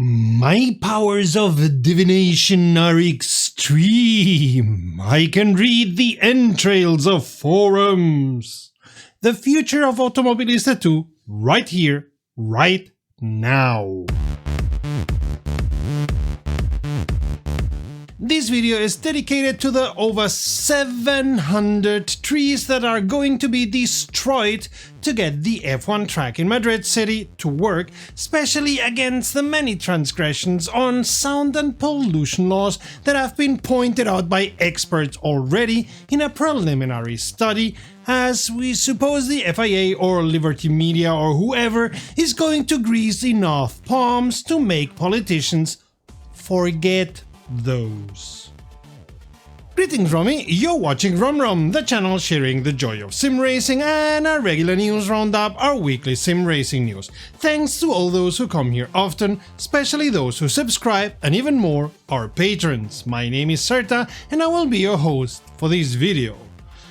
My powers of divination are extreme. I can read the entrails of forums. The future of Automobilista 2 right here, right now. This video is dedicated to the over 700 trees that are going to be destroyed to get the F1 track in Madrid City to work, especially against the many transgressions on sound and pollution laws that have been pointed out by experts already in a preliminary study, as we suppose the FIA or Liberty Media or whoever is going to grease enough palms to make politicians forget those. Greetings Romy, you're watching Rom, the channel sharing the joy of sim racing and our regular news roundup, our weekly sim racing news. Thanks to all those who come here often, especially those who subscribe, and even more, our patrons. My name is Serta and I will be your host for this video.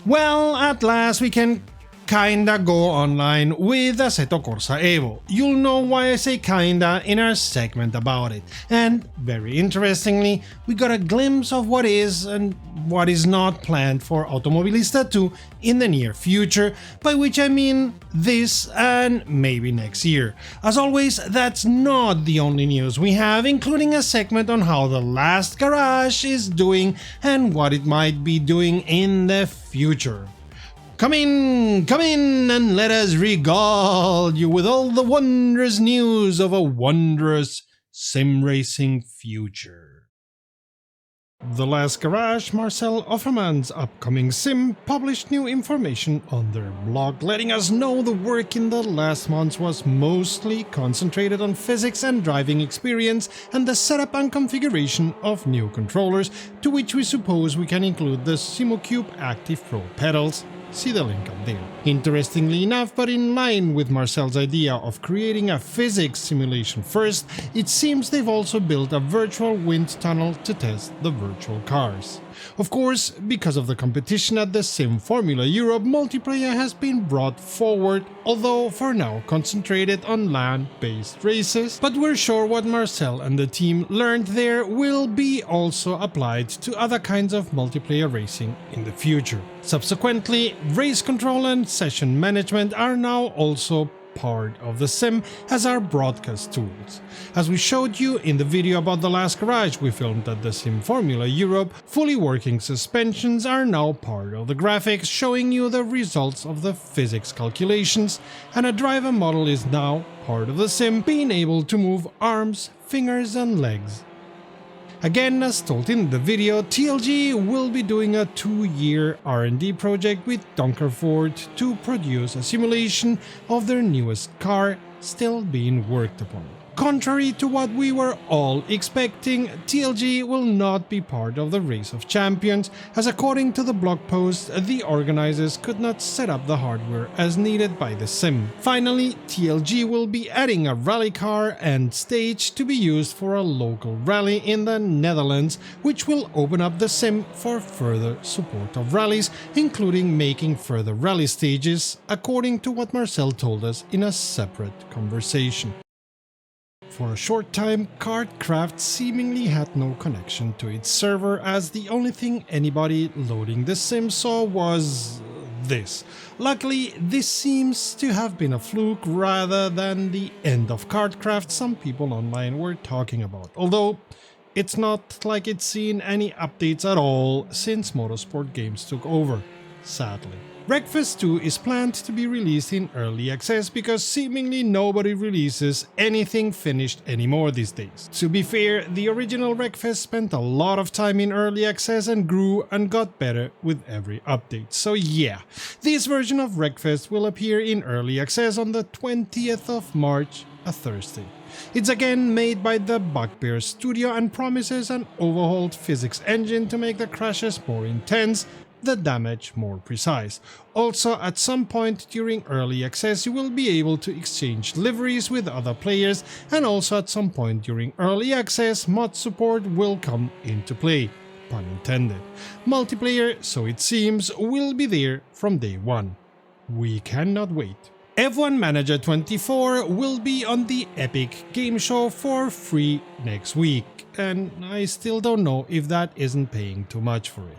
Well, at last we can kinda go online with Assetto Corsa Evo. You'll know why I say kinda in our segment about it. And very interestingly, we got a glimpse of what is and what is not planned for Automobilista 2 in the near future, by which I mean this and maybe next year. As always, that's not the only news we have, including a segment on how the last garage is doing and what it might be doing in the future. Come in, and let us regale you with all the wondrous news of a wondrous sim racing future. The Last Garage, Marcel Offerman's upcoming sim, published new information on their blog, letting us know the work in the last months was mostly concentrated on physics and driving experience and the setup and configuration of new controllers, to which we suppose we can include the SimoCube Active Pro pedals. See the link up there. Interestingly enough, but in line with Marcel's idea of creating a physics simulation first, it seems they've also built a virtual wind tunnel to test the virtual cars. Of course, because of the competition at the Sim Formula Europe, multiplayer has been brought forward, although for now concentrated on land-based races, but we're sure what Marcel and the team learned there will be also applied to other kinds of multiplayer racing in the future. Subsequently, race control and session management are now also part of the sim as our broadcast tools. As we showed you in the video about the last garage we filmed at the Sim Formula Europe, fully working suspensions are now part of the graphics, showing you the results of the physics calculations, and a driver model is now part of the sim, being able to move arms, fingers and legs. Again, as told in the video, TLG will be doing a 2-year R&D project with Donkerford to produce a simulation of their newest car, still being worked upon. Contrary to what we were all expecting, TLG will not be part of the Race of Champions, as according to the blog post, the organizers could not set up the hardware as needed by the sim. Finally, TLG will be adding a rally car and stage to be used for a local rally in the Netherlands, which will open up the sim for further support of rallies, including making further rally stages, according to what Marcel told us in a separate conversation. For a short time, KartCraft seemingly had no connection to its server, as the only thing anybody loading the sim saw was this. Luckily, this seems to have been a fluke rather than the end of KartCraft some people online were talking about, although it's not like it's seen any updates at all since Motorsport Games took over, sadly. Wreckfest 2 is planned to be released in early access because seemingly nobody releases anything finished anymore these days. To be fair, the original Wreckfest spent a lot of time in early access and grew and got better with every update. So yeah, this version of Wreckfest will appear in early access on the 20th of March, a Thursday. It's again made by the Bugbear studio and promises an overhauled physics engine to make the crashes more intense, the damage more precise. Also, at some point during early access you will be able to exchange liveries with other players, and also at some point during early access mod support will come into play, pun intended. Multiplayer, so it seems, will be there from day one. We cannot wait. F1 Manager 24 will be on the Epic Game Show for free next week, and I still don't know if that isn't paying too much for it.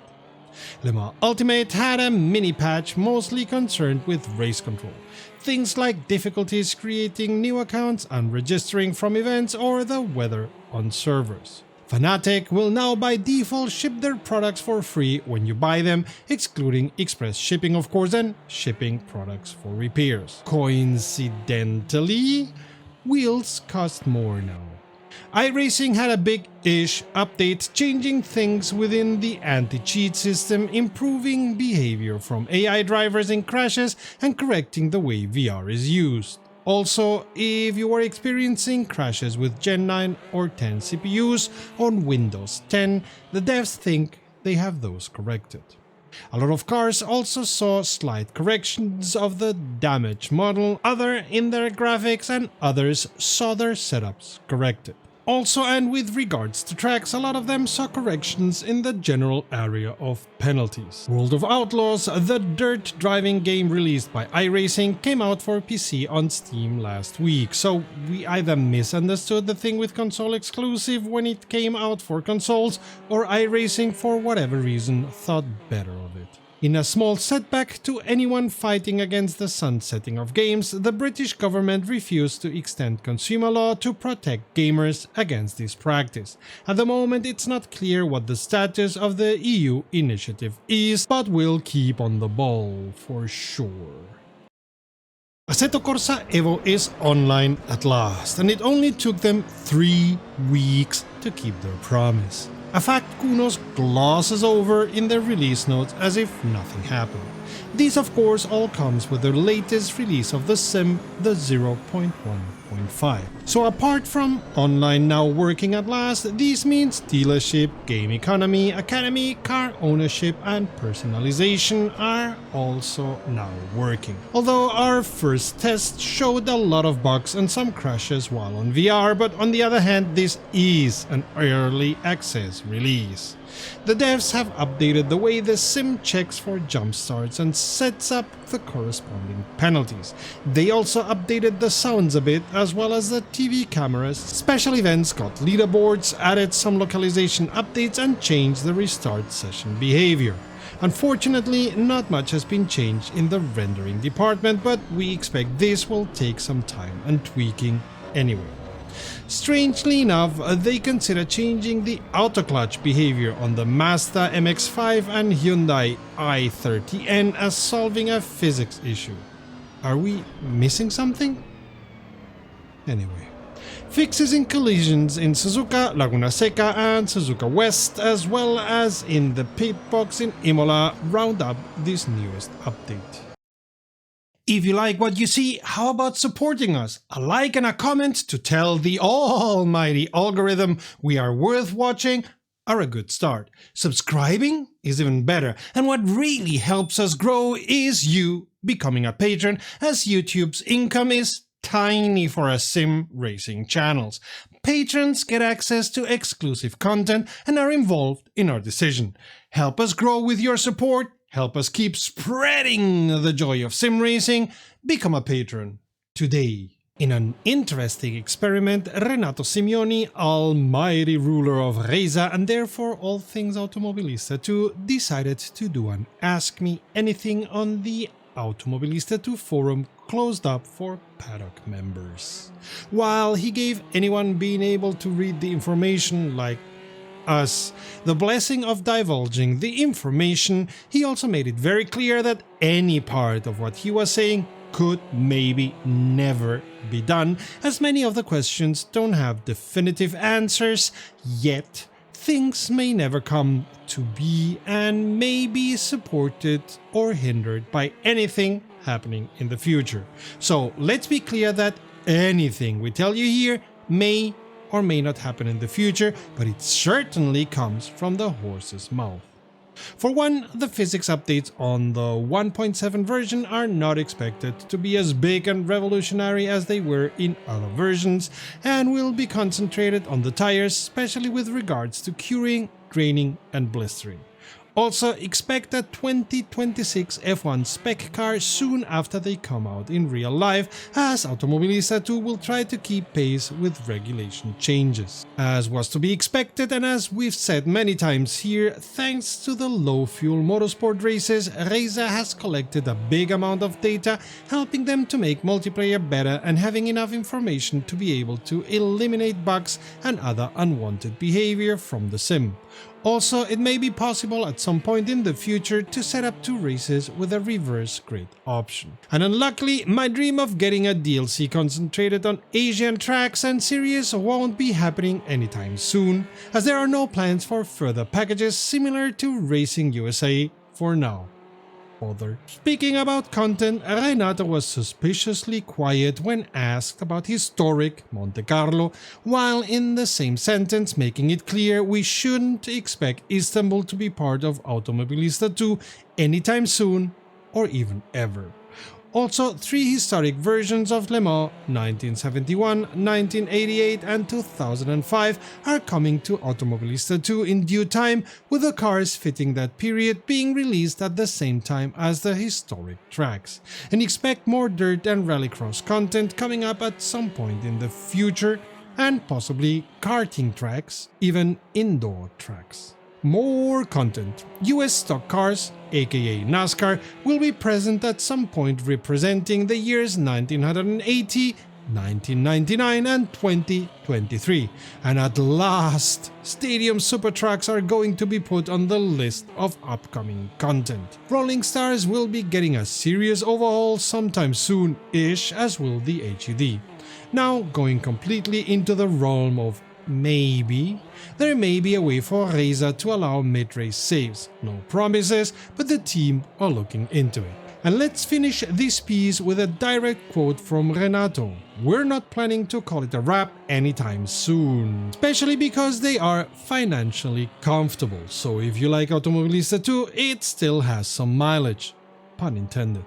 Le Mans Ultimate had a mini patch mostly concerned with race control. Things like difficulties creating new accounts and registering from events or the weather on servers. Fanatec will now by default ship their products for free when you buy them, excluding express shipping of course and shipping products for repairs. Coincidentally, wheels cost more now. iRacing had a big-ish update changing things within the anti-cheat system, improving behavior from AI drivers in crashes and correcting the way VR is used. Also, if you are experiencing crashes with Gen 9 or 10 CPUs on Windows 10, the devs think they have those corrected. A lot of cars also saw slight corrections of the damage model, other in their graphics, and others saw their setups corrected. Also, and with regards to tracks, a lot of them saw corrections in the general area of penalties. World of Outlaws, the dirt driving game released by iRacing, came out for PC on Steam last week, so we either misunderstood the thing with console exclusive when it came out for consoles, or iRacing for whatever reason thought better of it. In a small setback to anyone fighting against the sunsetting of games, the British government refused to extend consumer law to protect gamers against this practice. At the moment, it's not clear what the status of the EU initiative is, but we'll keep on the ball for sure. Assetto Corsa Evo is online at last, and it only took them 3 weeks to keep their promise. A fact Kunos glosses over in their release notes as if nothing happened. This of course all comes with the latest release of the sim, the 0.1.5. So apart from online now working at last, this means dealership, game economy, academy, car ownership and personalization are also now working. Although our first test showed a lot of bugs and some crashes while on VR, but on the other hand this is an early access release. The devs have updated the way the sim checks for jump starts and sets up the corresponding penalties. They also updated the sounds a bit, as well as the TV cameras. Special events got leaderboards, added some localization updates and changed the restart session behavior. Unfortunately, not much has been changed in the rendering department, but we expect this will take some time and tweaking anyway. Strangely enough, they consider changing the auto-clutch behavior on the Mazda MX-5 and Hyundai i30N as solving a physics issue. Are we missing something? Anyway. Fixes in collisions in Suzuka, Laguna Seca and Suzuka West, as well as in the pit box in Imola, round up this newest update. If you like what you see, how about supporting us? A like and a comment to tell the almighty algorithm we are worth watching are a good start. Subscribing is even better, and what really helps us grow is you becoming a patron, as YouTube's income is tiny for a sim racing channels. Patrons get access to exclusive content and are involved in our decision. Help us grow with your support. Help us keep spreading the joy of sim racing. Become a patron today. In an interesting experiment, Renato Simeoni, almighty ruler of Reza and therefore all things Automobilista 2, decided to do an Ask Me Anything on the Automobilista 2 forum closed up for paddock members. While he gave anyone being able to read the information, like us, the blessing of divulging the information, he also made it very clear that any part of what he was saying could maybe never be done, as many of the questions don't have definitive answers, yet things may never come to be and may be supported or hindered by anything happening in the future. So let's be clear that anything we tell you here may or may not happen in the future, but it certainly comes from the horse's mouth. For one, the physics updates on the 1.7 version are not expected to be as big and revolutionary as they were in other versions, and will be concentrated on the tires, especially with regards to curing, graining and blistering. Also, expect a 2026 F1 spec car soon after they come out in real life, as Automobilista 2 will try to keep pace with regulation changes. As was to be expected, and as we've said many times here, thanks to the low fuel motorsport races, Reza has collected a big amount of data, helping them to make multiplayer better and having enough information to be able to eliminate bugs and other unwanted behavior from the sim. Also, it may be possible at some point in the future to set up 2 races with a reverse grid option. And unluckily, my dream of getting a DLC concentrated on Asian tracks and series won't be happening anytime soon, as there are no plans for further packages similar to Racing USA for now. Speaking about content, Renato was suspiciously quiet when asked about historic Monte Carlo, while in the same sentence making it clear we shouldn't expect Istanbul to be part of Automobilista 2 anytime soon or even ever. Also, 3 historic versions of Le Mans 1971, 1988 and 2005 are coming to Automobilista 2 in due time, with the cars fitting that period being released at the same time as the historic tracks. And expect more dirt and rallycross content coming up at some point in the future, and possibly karting tracks, even indoor tracks. More content. US stock cars, aka NASCAR, will be present at some point representing the years 1980, 1999 and 2023. And at last, Stadium Super Trucks are going to be put on the list of upcoming content. Rolling Stars will be getting a serious overhaul sometime soon-ish, as will the HUD. Now, going completely into the realm of maybe, there may be a way for Reza to allow mid-race saves. No promises, but the team are looking into it. And let's finish this piece with a direct quote from Renato. We're not planning to call it a wrap anytime soon, especially because they are financially comfortable. So if you like Automobilista 2, it still has some mileage. Pun intended.